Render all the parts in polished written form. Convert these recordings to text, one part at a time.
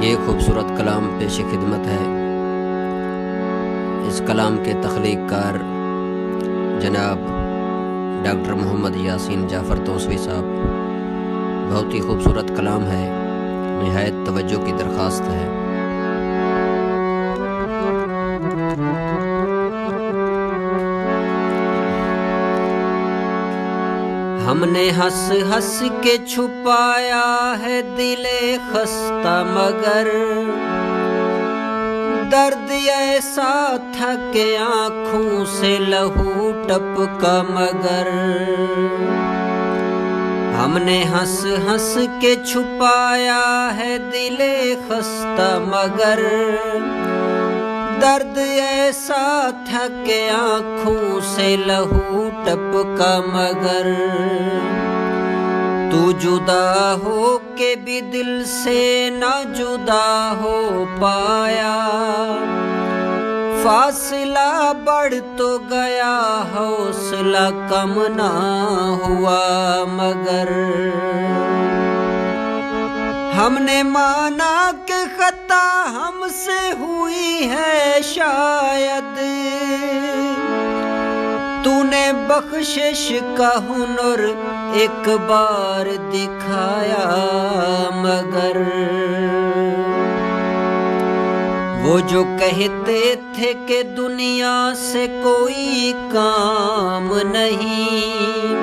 یہ خوبصورت کلام پیش خدمت ہے۔ اس کلام کے تخلیق کار جناب ڈاکٹر محمد یاسین جعفر توسوی صاحب۔ بہت ہی خوبصورت کلام ہے، نہایت توجہ کی درخواست ہے۔ ہم نے ہنس ہنس کے چھپایا ہے دل خستہ، مگر درد ایسا تھا کہ آنکھوں سے لہو ٹپکا، مگر ہم نے ہنس ہنس کے چھپایا ہے دل خستہ، مگر درد ایسا تھا کہ آنکھوں سے لہو ٹپکا، مگر تو جدا ہو کے بھی دل سے نہ جدا ہو پایا، فاصلہ بڑھ تو گیا حوصلہ کم نہ ہوا، مگر ہم نے مانا کہ خطا ہم سے ہوئی ہے شاید، تو نے بخشش کا ہنر ایک بار دکھایا، مگر وہ جو کہتے تھے کہ دنیا سے کوئی کام نہیں،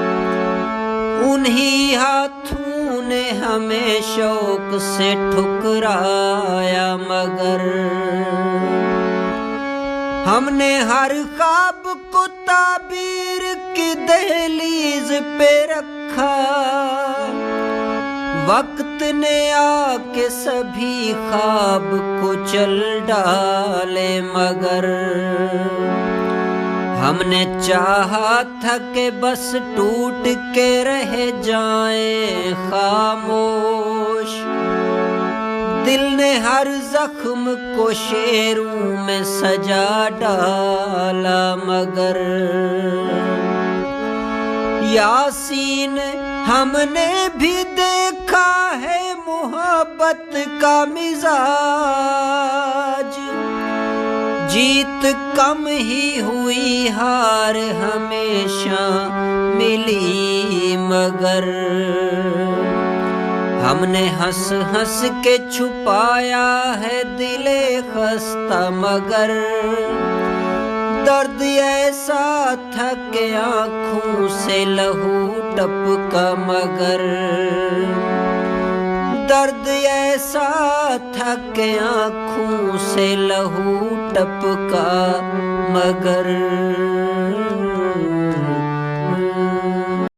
انہی ہاتھوں نے ہمیں شوق سے ٹھکرایا، مگر ہم نے ہر خواب کو تعبیر کی دہلیز پہ رکھا، وقت نے آ کے سبھی خواب کو چل ڈالے، مگر ہم نے چاہا تھا کہ بس ٹوٹ کے رہ جائیں خاموش، دل نے ہر زخم کو شعروں میں سجا ڈالا، مگر یاسین ہم نے بھی دیکھا ہے محبت کا مزاج، جیت کم ہی ہوئی ہار ہمیشہ ملی، مگر ہم نے ہنس ہنس کے چھپایا ہے دل خستہ، مگر درد ایسا تھا کہ آنکھوں سے لہو ٹپکا، مگر درد ایسا تھا کہ آنکھوں سے لہو ٹپکا، مگر